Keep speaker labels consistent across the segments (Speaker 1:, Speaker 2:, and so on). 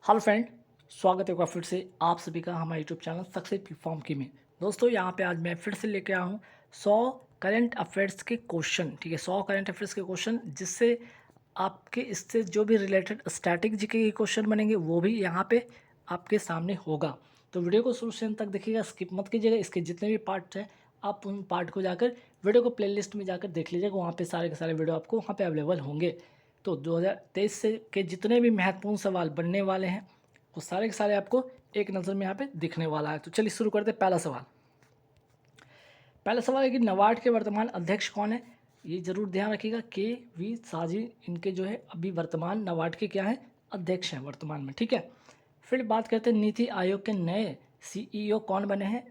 Speaker 1: Hello friend, स्वागत है एक बार फिर से आप सभी का हमारे यूट्यूब चैनल सक्सेस प्लेटफॉर्म की में। दोस्तों यहाँ पे आज मैं फिर से लेके आया हूँ 100 करंट अफेयर्स के क्वेश्चन। ठीक है, 100 करंट अफेयर्स के क्वेश्चन जिससे आपके इससे जो भी रिलेटेड स्टैटिक जीके के क्वेश्चन बनेंगे वो भी यहाँ पे आपके सामने होगा। तो वीडियो को शुरू से अंत तक देखिएगा, स्किप मत कीजिएगा। इसके जितने भी पार्ट हैं आप उन पार्ट को जाकर वीडियो को प्लेलिस्ट में जाकर देख लीजिएगा, वहाँ पे सारे के सारे वीडियो आपको वहाँ पे अवेलेबल होंगे। तो 2023 से के जितने भी महत्वपूर्ण सवाल बनने वाले हैं वो सारे के सारे आपको एक नज़र में यहाँ पे दिखने वाला है। तो चलिए शुरू करते हैं। पहला सवाल है कि नाबार्ड के वर्तमान अध्यक्ष कौन है। ये जरूर ध्यान रखिएगा, के वी साजी इनके जो है अभी वर्तमान नाबार्ड के क्या है, अध्यक्ष हैं वर्तमान में। ठीक है, फिर बात करते हैं नीति आयोग के नए सीईओ कौन बने हैं।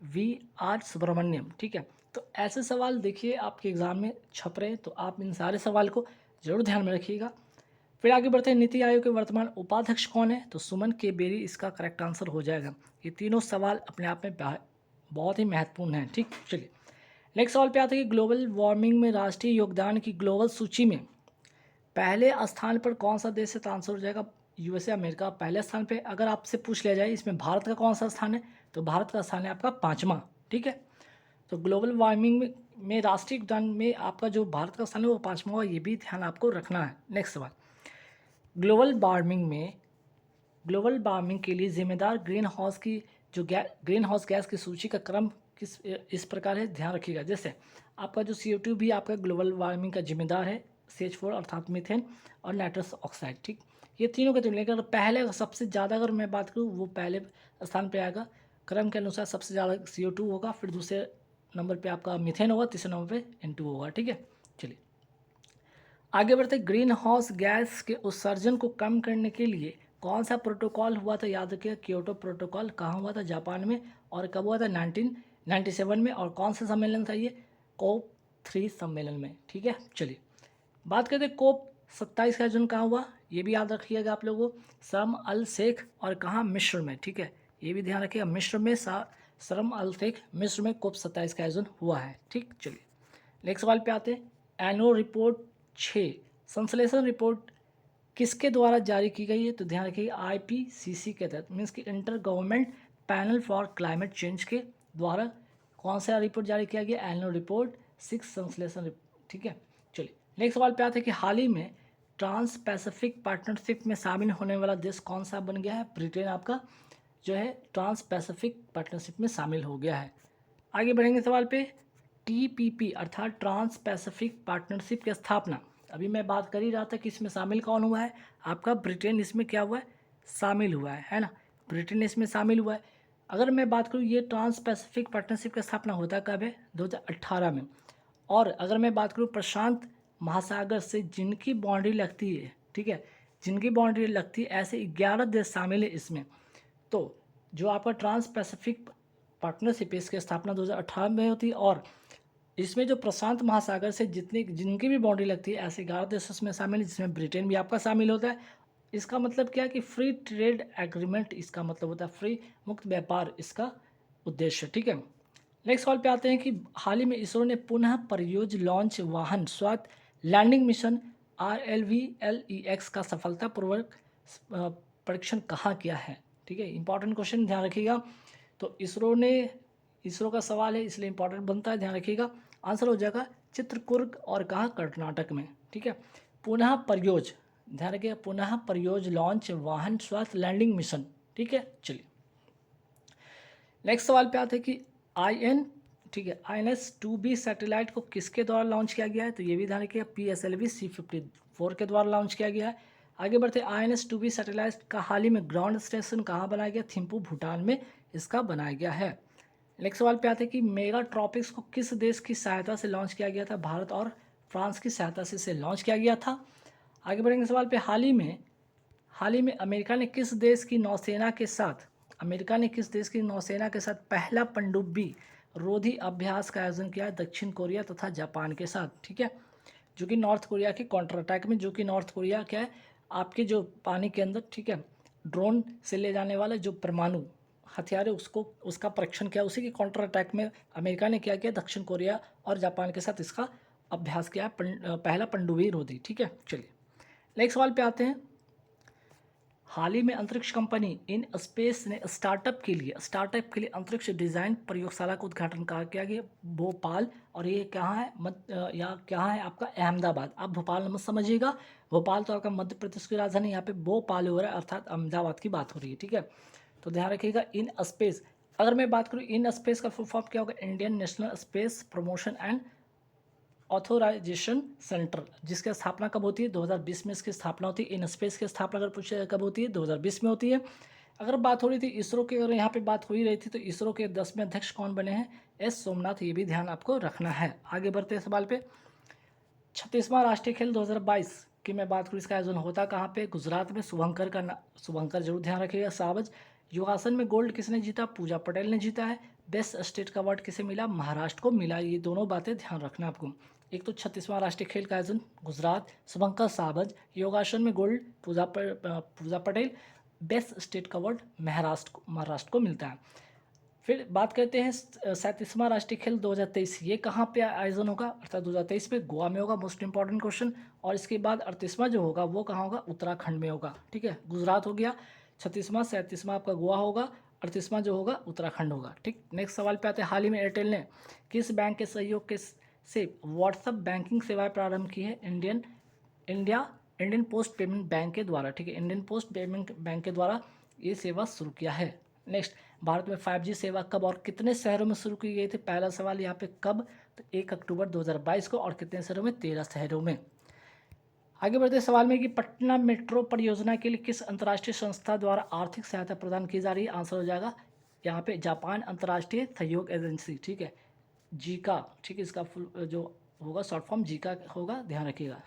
Speaker 1: V R Subrahmanyam. ठीक है, तो ऐसे सवाल देखिए आपके एग्जाम में छप रहे हैं, तो आप इन सारे सवाल को जरूर ध्यान में रखिएगा। फिर आगे बढ़ते हैं, नीति आयोग के वर्तमान उपाध्यक्ष कौन है, तो सुमन के बेरी इसका करेक्ट आंसर हो जाएगा। ये तीनों सवाल अपने आप में बहुत ही महत्वपूर्ण हैं। ठीक, चलिए नेक्स्ट सवाल पे आते हैं कि ग्लोबल वार्मिंग में राष्ट्रीय योगदान की ग्लोबल सूची में पहले स्थान पर कौन सा देश है, तो आंसर हो जाएगा यूएसए अमेरिका पहले स्थान पे। अगर आपसे पूछ लिया जाए इसमें भारत का कौन सा स्थान है, तो भारत का स्थान है आपका 5वां। ठीक है, तो ग्लोबल वार्मिंग में राष्ट्रीय योगदान में आपका जो भारत का स्थान है वो 5वां हुआ, ये भी ध्यान आपको रखना है। नेक्स्ट सवाल, ग्लोबल वार्मिंग के लिए जिम्मेदार ग्रीन हाउस गैस की सूची का क्रम किस इस प्रकार है, ध्यान रखिएगा। जैसे आपका जो CO2 भी आपका ग्लोबल वार्मिंग का जिम्मेदार है, CH4 अर्थात मीथेन और नाइट्रस ऑक्साइड। ठीक, ये तीनों के तुलना अगर पहले सबसे ज़्यादा अगर मैं बात करूँ वो पहले स्थान पर आएगा क्रम के अनुसार। सबसे ज़्यादा CO2 होगा, फिर दूसरे नंबर पर आपका मीथेन होगा, तीसरे नंबर पर N2 होगा। ठीक है, चलिए आगे बढ़ते। ग्रीन हाउस गैस के उत्सर्जन को कम करने के लिए कौन सा प्रोटोकॉल हुआ था, याद रखिए क्योटो प्रोटोकॉल। कहाँ हुआ था, जापान में। और कब हुआ था, 1997 में। और कौन सा सम्मेलन था ये, COP3 सम्मेलन में। ठीक है, चलिए बात करते हैं COP27 का आयोजन कहाँ हुआ, ये भी याद रखिएगा आप लोगों को, शर्म अल शेख और कहाँ, मिस्र में। ठीक है, ये भी ध्यान रखिएगा, मिस्र में शर्म अल शेख मिस्र में COP27 का आयोजन हुआ है। ठीक, चलिए नेक्स्ट सवाल पे आते हैं। एनुअल रिपोर्ट 6 संश्लेषण रिपोर्ट किसके द्वारा जारी की गई है, तो ध्यान रखिए IPCC के तहत, मीन्स कि inter government panel for climate change के द्वारा कौन सा रिपोर्ट जारी किया गया, एनुअल रिपोर्ट 6 संश्लेषण। ठीक है, चलिए नेक्स्ट सवाल पे आते हैं कि हाल ही में ट्रांस पैसिफिक पार्टनरशिप में शामिल होने वाला देश कौन सा बन गया है। ब्रिटेन आपका जो है ट्रांस पैसिफिक पार्टनरशिप में शामिल हो गया है। आगे बढ़ेंगे सवाल पे, TPP अर्थात ट्रांस पैसिफिक पार्टनरशिप की स्थापना, अभी मैं बात कर ही रहा था कि इसमें शामिल कौन हुआ है, आपका ब्रिटेन इसमें क्या हुआ है, शामिल हुआ है ना। ब्रिटेन इसमें शामिल हुआ है। अगर मैं बात करूँ ये ट्रांस पैसिफिक पार्टनरशिप का स्थापना होता कब है, 2018 में। और अगर मैं बात करूँ प्रशांत महासागर से जिनकी बाउंड्री लगती है, ठीक है, जिनकी बाउंड्री लगती है, ऐसे 11 देश शामिल है इसमें। तो जो आपका ट्रांस पैसिफिक पार्टनरशिप इसकी स्थापना 2018 में होती है। और इसमें जो प्रशांत महासागर से जिनकी भी बाउंड्री लगती है, ऐसे 11 देश उसमें शामिल है, जिसमें ब्रिटेन भी आपका शामिल होता है। इसका मतलब क्या है कि फ्री ट्रेड एग्रीमेंट इसका मतलब होता है, फ्री मुक्त व्यापार इसका उद्देश्य। ठीक है, नेक्स्ट सवाल पे आते हैं कि हाल ही में इसरो ने पुनः परियोजना लॉन्च वाहन स्वात लैंडिंग मिशन RLVLEX का सफलतापूर्वक परीक्षण कहाँ किया है। ठीक है, इंपॉर्टेंट क्वेश्चन, ध्यान रखिएगा। तो इसरो का सवाल है इसलिए इंपॉर्टेंट बनता है, ध्यान रखिएगा। आंसर हो जाएगा चित्रकूर्ग और कहाँ, कर्नाटक में। ठीक है, पुनः परियोज, ध्यान रखिएगा, पुनः परियोज लॉन्च वाहन स्वास्थ्य लैंडिंग मिशन। ठीक है, चलिए नेक्स्ट सवाल पे आते हैं कि ठीक है, INS-2B सैटेलाइट को किसके द्वारा लॉन्च किया गया है, तो ये भी ध्यान रखिएगा PSLV C-54 के द्वारा लॉन्च किया गया है। आगे बढ़ते, INS-2B सैटेलाइट का हाल ही में ग्राउंड स्टेशन कहाँ बनाया गया, थिम्पू भूटान में इसका बनाया गया है। नेक्स्ट सवाल पे आते हैं कि मेगा ट्रॉपिक्स को किस देश की सहायता से लॉन्च किया गया था, भारत और फ्रांस की सहायता से इसे लॉन्च किया गया था। आगे बढ़ेंगे सवाल पे, हाल ही में अमेरिका ने किस देश की नौसेना के साथ पहला पनडुब्बी रोधी अभ्यास का आयोजन किया है, दक्षिण कोरिया तथा जापान के साथ। ठीक है, जो कि नॉर्थ कोरिया के काउंटर अटैक में, जो कि नॉर्थ कोरिया क्या है आपके जो पानी के अंदर, ठीक है, ड्रोन से ले जाने वाला जो परमाणु हथियार है उसका परीक्षण किया, उसी के काउंटर अटैक में अमेरिका ने क्या किया, दक्षिण कोरिया और जापान के साथ इसका अभ्यास किया पहला पनडुब्बी रोधी। ठीक है, चलिए नेक्स्ट सवाल पे आते हैं। हाल ही में अंतरिक्ष कंपनी इन स्पेस ने स्टार्टअप के लिए अंतरिक्ष डिजाइन प्रयोगशाला का उद्घाटन कहा किया गया भोपाल, और ये कहाँ है या कहाँ है आपका अहमदाबाद। आप भोपाल मत समझिएगा, भोपाल तो आपका मध्य प्रदेश की राजधानी, यहाँ पे भोपाल हो रहा है अर्थात अहमदाबाद की बात हो रही है, ठीक है। तो ध्यान रखिएगा इन स्पेस। अगर मैं बात करूँ इन स्पेस का फुल फॉर्म क्या होगा, Indian National Space Promotion and Authorization Centre, जिसकी स्थापना कब होती है, 2020 में इसकी स्थापना होती है। इन स्पेस की स्थापना अगर पूछे कब होती है, 2020 में होती है। अगर बात हो रही थी इसरो की, अगर यहाँ पे बात हो ही रही थी, तो इसरो के 10वें अध्यक्ष कौन बने हैं, एस सोमनाथ, ये भी ध्यान आपको रखना है। आगे बढ़ते हैं सवाल पे। 36वां राष्ट्रीय खेल 2022 की मैं बात करूँ, इसका आयोजन होता कहाँ पे, गुजरात में। शुभंकर जरूर ध्यान रखिएगा। सावज योगासन में गोल्ड किसने जीता, पूजा पटेल ने जीता है। बेस्ट स्टेट का अवार्ड किसे मिला, महाराष्ट्र को मिला। ये दोनों बातें ध्यान रखना आपको। एक तो 36वां राष्ट्रीय खेल का आयोजन गुजरात, शुभंकर सावज, योगासन में गोल्ड पूजा पटेल, बेस्ट स्टेट का अवार्ड महाराष्ट्र को मिलता है। फिर बात करते हैं 37वां राष्ट्रीय खेल 2023, ये कहाँ पे आयोजन होगा, अर्थात 2023 में गोवा में होगा, मोस्ट इंपॉर्टेंट क्वेश्चन। और इसके बाद 38वां जो होगा वो कहाँ होगा, उत्तराखंड में होगा, ठीक है। गुजरात हो गया, 36वां 37वां आपका गोवा होगा, 38वां जो होगा उत्तराखंड होगा, ठीक। नेक्स्ट सवाल पे आते हैं। हाल ही में एयरटेल ने किस बैंक के सहयोग के से व्हाट्सएप बैंकिंग सेवाएं प्रारंभ की है, इंडियन पोस्ट पेमेंट बैंक के द्वारा, ठीक है। इंडियन पोस्ट पेमेंट बैंक के द्वारा ये सेवा शुरू किया है। नेक्स्ट, भारत में 5G सेवा कब और कितने शहरों में शुरू की गई थी, पहला सवाल यहाँ पे कब, तो 1 अक्टूबर 2022 को, और कितने शहरों में, 13 शहरों में। आगे बढ़ते सवाल में कि पटना मेट्रो परियोजना के लिए किस अंतर्राष्ट्रीय संस्था द्वारा आर्थिक सहायता प्रदान की जा रही है, आंसर हो जाएगा यहाँ पे जापान अंतर्राष्ट्रीय सहयोग एजेंसी, ठीक है, जीका, ठीक है। इसका फुल जो होगा शॉर्ट फॉर्म जीका होगा, ध्यान रखिएगा।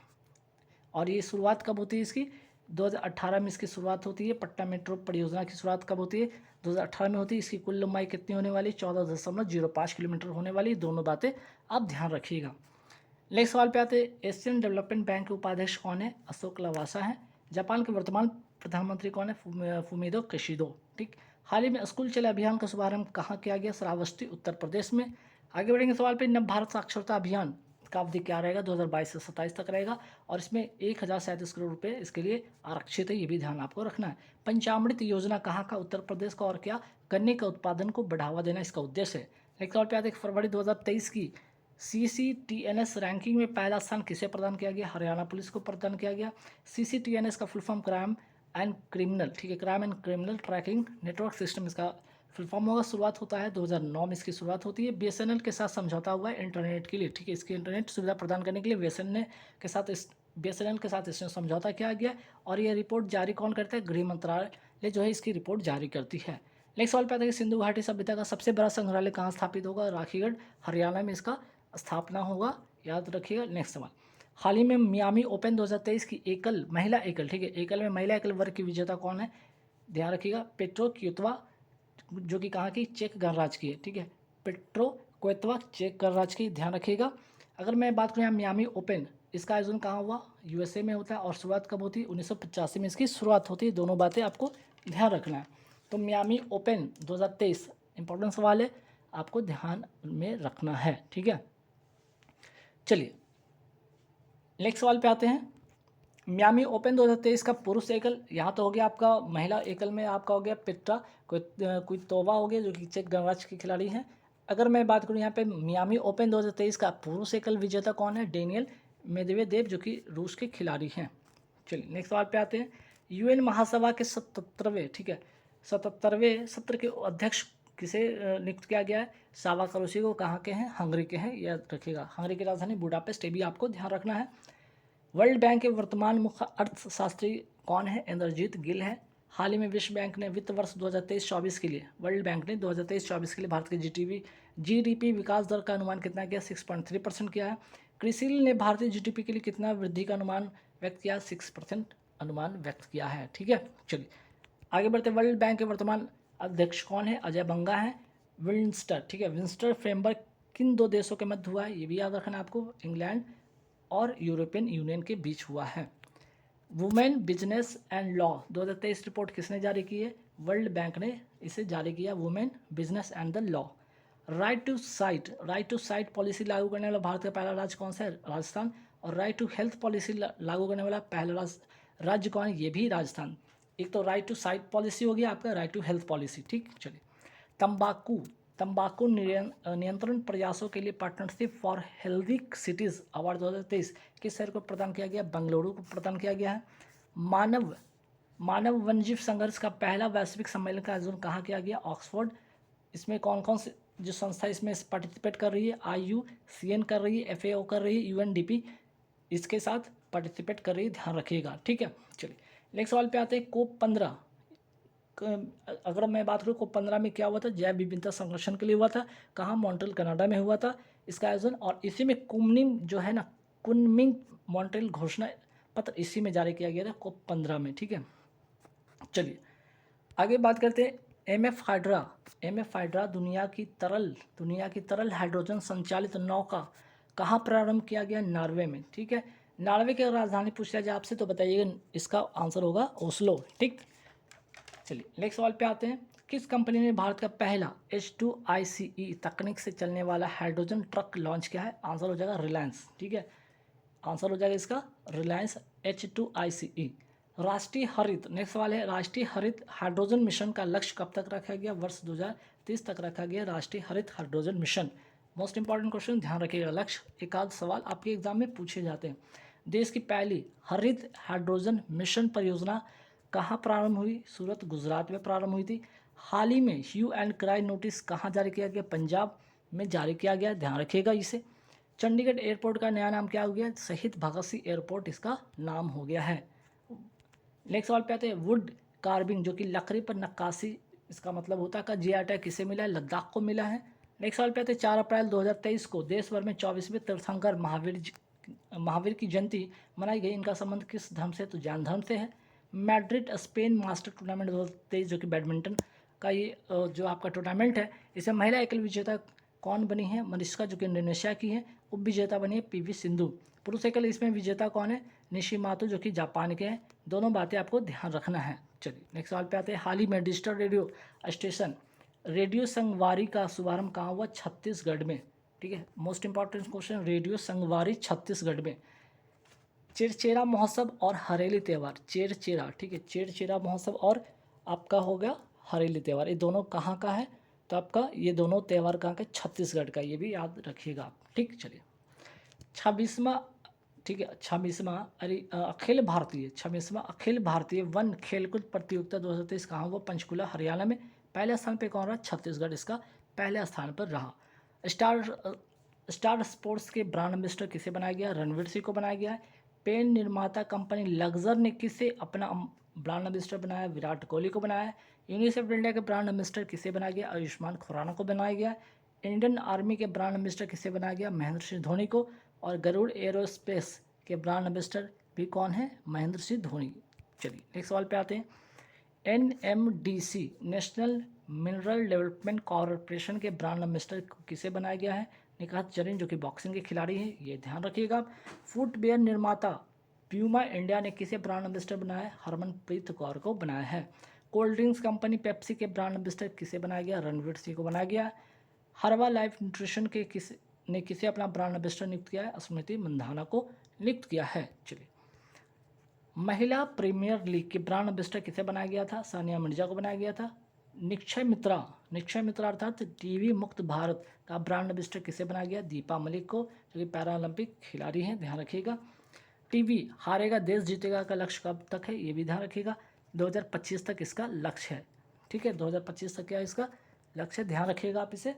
Speaker 1: और ये शुरुआत कब होती है इसकी, 2018 में इसकी शुरुआत होती है। पटना मेट्रो परियोजना की शुरुआत कब होती है, 2018 में होती है। इसकी कुल लंबाई कितनी होने वाली, 14.05 किलोमीटर होने वाली। दोनों बातें आप ध्यान रखिएगा। नेक्स्ट सवाल पे आते हैं। एशियन डेवलपमेंट बैंक के उपाध्यक्ष कौन है, अशोक लवासा है। जापान के वर्तमान प्रधानमंत्री कौन है, फुमिदो किशिडो, ठीक। हाल ही में स्कूल चले अभियान का शुभारंभ कहाँ किया गया, श्रावस्ती उत्तर प्रदेश में। आगे बढ़ेंगे सवाल पे। नव भारत साक्षरता अभियान का अवधि क्या रहेगा, 2022 से 27 तक रहेगा, और इसमें 1037 करोड़ रुपए इसके लिए आरक्षित है, ये भी ध्यान आपको रखना है। पंचामृत योजना कहाँ का, उत्तर प्रदेश का, और क्या, गन्ने का उत्पादन को बढ़ावा देना इसका उद्देश्य है। नेक्स्ट सवाल पे आते हैं। फरवरी 2023 की CCTNS रैंकिंग में पहला स्थान किसे प्रदान किया गया, हरियाणा पुलिस को प्रदान किया गया। CCTNS का full form crime and criminal, ठीक है, crime and criminal tracking network system इसका फुल फॉर्म होगा। शुरुआत होता है 2009 में इसकी शुरुआत होती है। BSNL के साथ समझौता हुआ है इंटरनेट के लिए, ठीक है। इसकी इंटरनेट सुविधा प्रदान करने के लिए BSNL के साथ इसने समझौता किया गया, और यह रिपोर्ट जारी कौन करता है, गृह मंत्रालय जो है इसकी रिपोर्ट जारी करती है। नेक्स्ट सवाल पे आता है कि सिंधु घाटी सभ्यता का सबसे बड़ा संग्रहालय कहाँ स्थापित होगा, राखीगढ़ हरियाणा में इसका स्थापना होगा, याद रखिएगा। नेक्स्ट सवाल। हाल ही में मियामी ओपन 2023 की महिला एकल, ठीक है, एकल में महिला एकल वर्ग की विजेता कौन है, ध्यान रखिएगा, पेट्रो क्वितोवा, जो कि कहाँ की, चेक गणराज्य की है, ठीक है। पेट्रो क्वितोवा चेक गणराज्य की, ध्यान रखिएगा। अगर मैं बात करूँ यहाँ मियामी ओपन, इसका आयोजन कहाँ हुआ, USA में होता है, और शुरुआत कब होती है, 1985 में इसकी शुरुआत होती है। दोनों बातें आपको ध्यान रखना है। तो मियामी ओपन 2023 इंपॉर्टेंट सवाल है, आपको ध्यान में रखना है, ठीक है। चलिए नेक्स्ट सवाल पे आते हैं। मियामी ओपन 2023 का पुरुष एकल, यहाँ तो हो गया आपका, महिला एकल में आपका हो गया पेट्रा क्वितोवा हो गया, जो कि चेक गणराज्य की खिलाड़ी हैं। अगर मैं बात करूँ यहाँ पे मियामी ओपन 2023 का पुरुष एकल विजेता कौन है, डेनियल मेदवेदेव, जो कि रूस के खिलाड़ी हैं। चलिए नेक्स्ट सवाल पे आते हैं। UN महासभा के 77वें, ठीक है, 77वें सत्र के अध्यक्ष किसे नियुक्त किया गया है, सावा करोसी को, कहाँ के हैं, हंगरी के हैं, याद रखिएगा। हंगरी की राजधानी बुडापेस्ट, ये भी आपको ध्यान रखना है। वर्ल्ड बैंक के वर्तमान मुख्य अर्थशास्त्री कौन है, इंद्रजीत गिल है। हाल ही में विश्व बैंक ने वित्त वर्ष 2023-24 के लिए, वर्ल्ड बैंक ने 2023-24 के लिए भारत के GDP विकास दर का अनुमान कितना किया, 6.3% किया है। क्रिसिल ने भारतीय GDP के लिए कितना वृद्धि का अनुमान व्यक्त किया, 6% अनुमान व्यक्त किया है, ठीक है। चलिए आगे बढ़ते। वर्ल्ड बैंक के वर्तमान अध्यक्ष कौन है, अजय बंगा है। विंस्टर, ठीक है, विंस्टर फ्रेमवर्क किन दो देशों के मध्य हुआ है, ये भी याद रखना आपको, इंग्लैंड और यूरोपियन यूनियन के बीच हुआ है। Women business and law 2023 report किसने जारी की है, वर्ल्ड बैंक ने इसे जारी किया, women business and the law. Right to sight policy लागू करने वाला भारत का पहला राज्य कौन सा है, राजस्थान। और राइट टू हेल्थ पॉलिसी लागू करने वाला पहला राज्य कौन है, ये भी राजस्थान। एक तो राइट टू साइट पॉलिसी हो गया आपका, राइट टू हेल्थ पॉलिसी, ठीक। चलिए, तंबाकू तंबाकू नियंत्रण प्रयासों के लिए partnership for healthy cities award 2023 किस शहर को प्रदान किया गया? बेंगलुरु को प्रदान किया गया है। मानव मानव वन्यजीव संघर्ष का पहला वैश्विक सम्मेलन का आयोजन कहाँ किया गया? ऑक्सफोर्ड। इसमें कौन कौन से जो संस्था इसमें पार्टिसिपेट कर रही है? IUCN कर रही है, FAO कर रही है, UNDP इसके साथ पार्टिसिपेट कर रही है, ध्यान रखिएगा, ठीक है। चलिए, नेक्स्ट सवाल पे आते हैं। COP15 अगर मैं बात करूँ, COP15 में क्या हुआ था? जैव विविधता संरक्षण के लिए हुआ था। कहाँ? मॉन्ट्रियल कनाडा में हुआ था इसका आयोजन। और इसी में कुनमिंग जो है ना, कुनमिंग मॉन्ट्रियल घोषणा पत्र इसी में जारी किया गया था COP15 में, ठीक है। चलिए आगे बात करते हैं। MF हाइड्रा दुनिया की तरल हाइड्रोजन संचालित नौका कहाँ प्रारंभ किया गया? नॉर्वे में, ठीक है। नॉर्वे की राजधानी पूछ लिया जाए आपसे तो बताइएगा, इसका आंसर होगा ओस्लो, ठीक। चलिए नेक्स्ट सवाल पे आते हैं। किस कंपनी ने भारत का पहला H2ICE तकनीक से चलने वाला हाइड्रोजन ट्रक लॉन्च किया है? आंसर हो जाएगा रिलायंस, ठीक है। आंसर हो जाएगा इसका रिलायंस H2ICE। राष्ट्रीय हरित नेक्स्ट सवाल है। राष्ट्रीय हरित हाइड्रोजन मिशन का लक्ष्य कब तक रखा गया? वर्ष 2030 तक रखा गया राष्ट्रीय हरित hydrogen mission. Most important question, ध्यान रखिएगा, लक्ष्य एक आध सवाल आपके एग्जाम में पूछे जाते हैं। देश की पहली हरित हाइड्रोजन मिशन परियोजना कहाँ प्रारंभ हुई? सूरत, गुजरात में प्रारंभ हुई थी। हाल ही में ह्यू एंड क्राई नोटिस कहाँ जारी किया गया? पंजाब में जारी किया गया, ध्यान रखिएगा इसे। चंडीगढ़ एयरपोर्ट का नया नाम क्या हो गया? शहीद भगत सिंह एयरपोर्ट इसका नाम हो गया है। नेक्स्ट सवाल पे आते हैं। वुड कार्विंग जो कि लकड़ी पर नक्काशी इसका मतलब होता है का GI टैग किसे मिला है? लद्दाख को मिला है। नेक्स्ट सवाल पे आते हैं। 4 अप्रैल 2023 को देश भर में 24वें तीर्थंकर महावीर की जयंती मनाई गई। इनका संबंध किस धर्म से? तो जैन धर्म से है। मैड्रिड स्पेन मास्टर टूर्नामेंट 2023 जो कि बैडमिंटन का ये जो आपका टूर्नामेंट है, इसे महिला एकल विजेता कौन बनी है? मनिष्का जो कि इंडोनेशिया की है। उप विजेता बनी है PV सिंधु। पुरुष एकल इसमें विजेता कौन है? निशिमातो जो कि जापान के हैं। दोनों बातें आपको ध्यान रखना है। चलिए नेक्स्ट सवाल पे आते हैं। हाल ही में डिजिटल रेडियो स्टेशन रेडियो संगवारी का शुभारंभ कहाँ हुआ? छत्तीसगढ़ में, ठीक है। मोस्ट इंपॉर्टेंट क्वेश्चन, रेडियो संगवारी छत्तीसगढ़ में। चेरचेरा महोत्सव और हरेली त्यौहार, चेरचेरा, ठीक है, चेरचेरा महोत्सव और आपका हो गया हरेली त्यौहार, ये दोनों कहाँ का है? तो आपका ये दोनों त्यौहार कहाँ का? छत्तीसगढ़ का, ये भी याद रखिएगा आप, ठीक। चलिए 26वां, ठीक है, 26वां अखिल भारतीय वन खेलकूद प्रतियोगिता 2023 कहाँ हुआ? पंचकुला, हरियाणा में। पहले स्थान पे कौन रहा? छत्तीसगढ़ इसका पहले स्थान पर रहा। स्टार स्पोर्ट्स के ब्रांड एम्बेसडर किसे बनाया गया? रणवीर सिंह को बनाया गया है। पेन निर्माता कंपनी लक्जर ने किसे अपना ब्रांड एम्बेसडर बनाया? विराट कोहली को बनाया है। यूनिसेफ इंडिया के ब्रांड एम्बेसडर किसे बनाया गया? आयुष्मान खुराना को बनाया गया। इंडियन आर्मी के ब्रांड एम्बेसडर किसे बनाया गया? महेंद्र सिंह धोनी को। और गरुड़ एरोस्पेस के ब्रांड एम्बेसडर भी कौन है? महेंद्र सिंह धोनी। चलिए नेक्स्ट सवाल पे आते हैं। NMDC national mineral development corporation के ब्रांड एम्बेसडर किसे बनाया गया है? निखात जरीन जो कि बॉक्सिंग के खिलाड़ी हैं, ये ध्यान रखिएगा आप। फुटवेयर निर्माता प्यूमा इंडिया ने किसे ब्रांड एम्बेसडर बनाया है? हरमनप्रीत कौर को बनाया है। कोल्ड ड्रिंक्स कंपनी पेप्सी के ब्रांड एम्बेसडर किसे बनाया गया? रणवीर सिंह को बनाया गया। हर्बा लाइफ न्यूट्रिशन के किसे अपना ब्रांड एम्बेसडर नियुक्त किया है? स्मृति मंधाना को नियुक्त किया है। चलिए महिला प्रीमियर लीग के ब्रांड एम्बेसडर किसे बनाया गया था? सानिया मिर्जा को बनाया गया था। निक्षय मित्रा अर्थात टीवी मुक्त भारत का ब्रांड एम्बेसडर किसे बनाया गया? दीपा मलिक को, जो कि पैरालंपिक खिलाड़ी हैं, ध्यान रखिएगा। टीवी हारेगा देश जीतेगा का लक्ष्य कब तक है? ये भी ध्यान रखिएगा, 2025 तक इसका लक्ष्य है, ठीक है। 2025 तक क्या है इसका लक्ष्य, ध्यान रखिएगा आप इसे।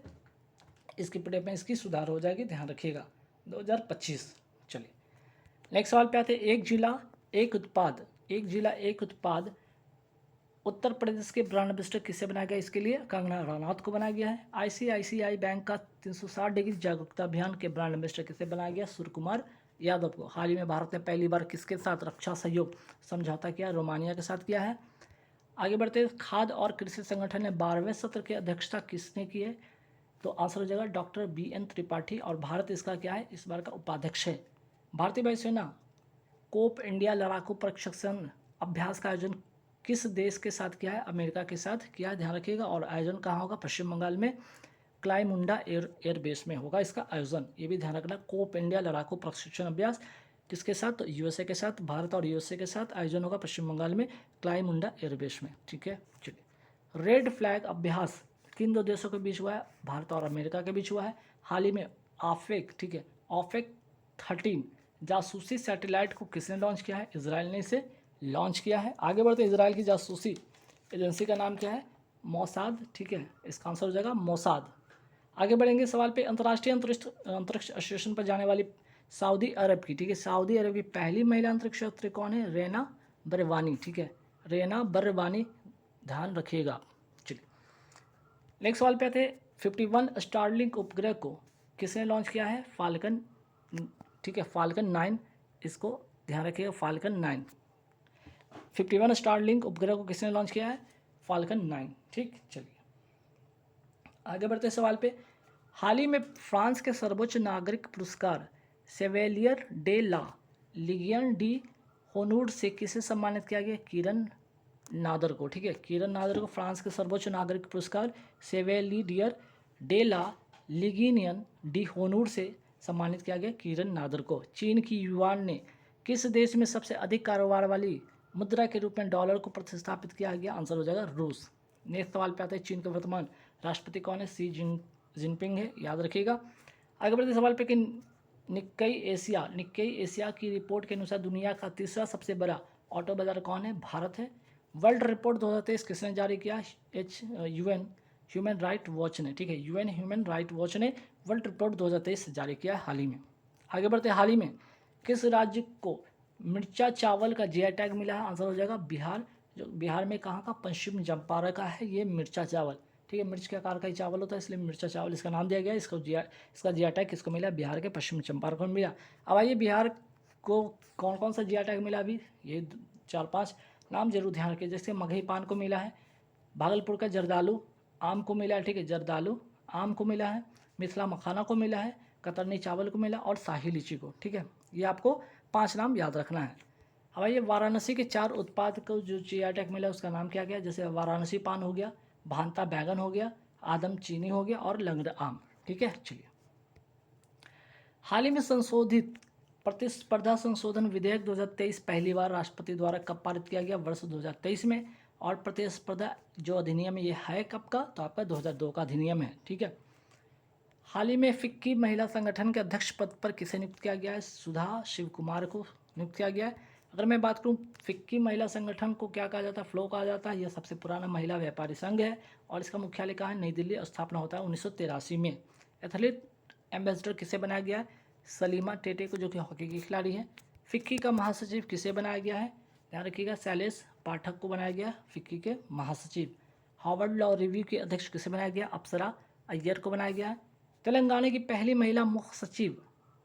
Speaker 1: इसकी पढ़ाई में इसकी सुधार हो जाएगी, ध्यान रखिएगा 2025। चलिए नेक्स्ट सवाल पे आते हैं। एक जिला एक उत्पाद उत्तर प्रदेश के ब्रांड एम्बेसडर किसे बनाया गया? इसके लिए कंगना रनौत को बनाया गया है। ICICI बैंक का 360 डिग्री जागरूकता अभियान के ब्रांड एम्बेसडर किसे बनाया गया? सूर्यकुमार यादव को। हाल ही में भारत ने पहली बार किसके साथ रक्षा सहयोग समझौता किया? रोमानिया के साथ किया है। आगे बढ़ते हैं। खाद्य और कृषि संगठन ने 12वें सत्र की अध्यक्षता किसने की है? तो आंसर हो जाएगा डॉक्टर BN त्रिपाठी, और भारत इसका क्या है? इस बार का उपाध्यक्ष है। भारतीय वायुसेना कोप इंडिया लड़ाकू प्रशिक्षण अभ्यास का आयोजन किस देश के साथ किया है? अमेरिका के साथ किया है, ध्यान रखिएगा। और आयोजन कहाँ होगा? पश्चिम बंगाल में क्लाईमुंडा एयरबेस में होगा इसका आयोजन, ये भी ध्यान रखना। कोप इंडिया लड़ाकू प्रशिक्षण अभ्यास किसके साथ? तो यूएसए के साथ, भारत और यूएसए के साथ आयोजन होगा पश्चिम बंगाल में क्लाईमुंडा एयरबेस में। ठीक है, चलिए। रेड फ्लैग अभ्यास किन दो देशों के बीच हुआ है? भारत और अमेरिका के बीच हुआ है। हाल ही में ऑफेक, ठीक है, ऑफेक 13 जासूसी सैटेलाइट को किसने लॉन्च किया है? इजराइल ने इसे लॉन्च किया है। आगे बढ़ते हैं, इजराइल की जासूसी एजेंसी का नाम क्या है? मोसाद। ठीक है, इसका आंसर हो जाएगा मोसाद। आगे बढ़ेंगे सवाल पे, अंतर्राष्ट्रीय अंतरिक्ष स्टेशन पर जाने वाली सऊदी अरब की, ठीक है, सऊदी अरब की पहली महिला अंतरिक्ष यात्री कौन है? रेना बरवानी। ठीक है, रेना बरवानी, ध्यान रखिएगा। चलिए नेक्स्ट सवाल पे आते हैं, 51 स्टारलिंक उपग्रह को किसने लॉन्च किया है? फाल्कन। ठीक है, फाल्कन 9, इसको ध्यान रखिएगा, फाल्कन 9। 51 स्टारलिंक उपग्रह को किसने लॉन्च किया है? फाल्कन 9। ठीक, चलिए आगे बढ़ते सवाल पे, हाल ही में फ्रांस के सर्वोच्च नागरिक पुरस्कार सेवेलियर डे ला लिगियन डी होनूर से किसे सम्मानित किया गया? किरण नादर को। ठीक है, किरण नादर को फ्रांस के सर्वोच्च नागरिक पुरस्कार सेवेलियर डे ला लिगियन डी होनूर से सम्मानित किया गया किरण नादर को। चीन की युआन ने किस देश में सबसे अधिक कारोबार वाली मुद्रा के रूप में डॉलर को प्रतिस्थापित किया गया? आंसर हो जाएगा रूस। नेक्स्ट सवाल पे आते हैं, चीन के वर्तमान राष्ट्रपति कौन है? सी जिनपिंग है, याद रखिएगा। आगे बढ़ते सवाल पे कि निक्केई एशिया की रिपोर्ट के अनुसार दुनिया का तीसरा सबसे बड़ा ऑटो बाजार कौन है? भारत है। वर्ल्ड रिपोर्ट 2023 किसने जारी किया? यूएन ह्यूमन राइट वॉच ने। ठीक है, यूएन ह्यूमन राइट वॉच ने वर्ल्ड रिपोर्ट 2023 जारी किया हाल ही में। आगे बढ़ते हाल ही में किस राज्य को मिर्चा चावल का जीआई टैग मिला है? आंसर हो जाएगा बिहार। जो बिहार में कहाँ का? पश्चिम चंपारण का है ये मिर्चा चावल। ठीक है, मिर्च के आकार का ही चावल होता है, इसलिए मिर्चा चावल इसका नाम दिया गया। इसका जीआई टैग किसको मिला? बिहार के पश्चिम चंपारण को मिला। अब आइए, बिहार को कौन कौन सा जीआई टैग मिला? अभी ये 4-5 नाम जरूर ध्यान रखिए, जैसे मगही पान को मिला है, भागलपुर का जर्दालू आम को मिला है। ठीक है, जर्दालू आम को मिला है, मिथिला मखाना को मिला है, कतरनी चावल को मिला और शाही लीची को। ठीक है, ये आपको 5 नाम याद रखना है। अब आइए, वाराणसी के 4 उत्पाद को जो जीआई टैग मिला उसका नाम क्या गया? जैसे वाराणसी पान हो गया, भांता बैगन हो गया, आदम चीनी हो गया और लंगड़ आम। ठीक है, चलिए हाल ही में संशोधित प्रतिस्पर्धा संशोधन विधेयक 2023 पहली बार राष्ट्रपति द्वारा कब पारित किया गया? वर्ष 2023 में। और प्रतिस्पर्धा जो अधिनियम ये है कब का? तो आपका 2002 का अधिनियम है। ठीक है, हाल ही में फिक्की महिला संगठन के अध्यक्ष पद पर किसे नियुक्त किया गया है? सुधा शिव कुमार को नियुक्त किया गया है। अगर मैं बात करूं, फिक्की महिला संगठन को क्या कहा जाता है? फ्लो कहा जाता है। यह सबसे पुराना महिला व्यापारी संघ है और इसका मुख्यालय कहाँ है? नई दिल्ली। स्थापना होता है 1983 में। एथलीट एम्बेसडर किसे बनाया गया है? सलीमा टेटे को, जो कि हॉकी की खिलाड़ी हैं। फिक्की का महासचिव किसे बनाया गया है? ध्यान रखिएगा, शैलेश पाठक को बनाया गया फिक्की के महासचिव। हार्वर्ड लॉ रिव्यू के अध्यक्ष किसे बनाया गया? अप्सरा अय्यर को बनाया गया है। तेलंगाना की पहली महिला मुख्य सचिव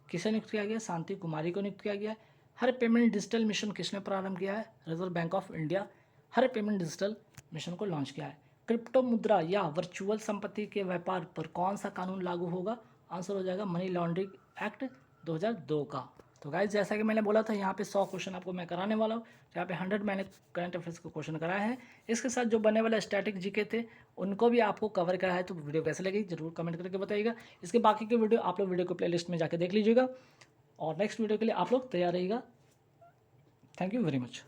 Speaker 1: किसे नियुक्त किया गया? शांति कुमारी को नियुक्त किया गया है। हर पेमेंट डिजिटल मिशन किसने प्रारंभ किया है? Reserve bank of India her payment digital mission को लॉन्च किया है। क्रिप्टो मुद्रा या वर्चुअल संपत्ति के व्यापार पर कौन सा कानून लागू होगा? आंसर हो जाएगा मनी लॉन्ड्रिंग एक्ट 2002 का। तो गाइज, जैसा कि मैंने बोला था, यहाँ पे 100 क्वेश्चन आपको मैं कराने वाला हूँ। यहाँ पे 100 मैंने करंट अफेयर्स के क्वेश्चन कराए हैं। इसके साथ जो बनने वाले स्टैटिक जीके थे उनको भी आपको कवर करा है। तो वीडियो कैसे लगी जरूर कमेंट करके बताइएगा। इसके बाकी के वीडियो आप लोग वीडियो को प्लेलिस्ट में जाकर देख लीजिएगा और नेक्स्ट वीडियो के लिए आप लोग तैयार रहिएगा। Thank you very much.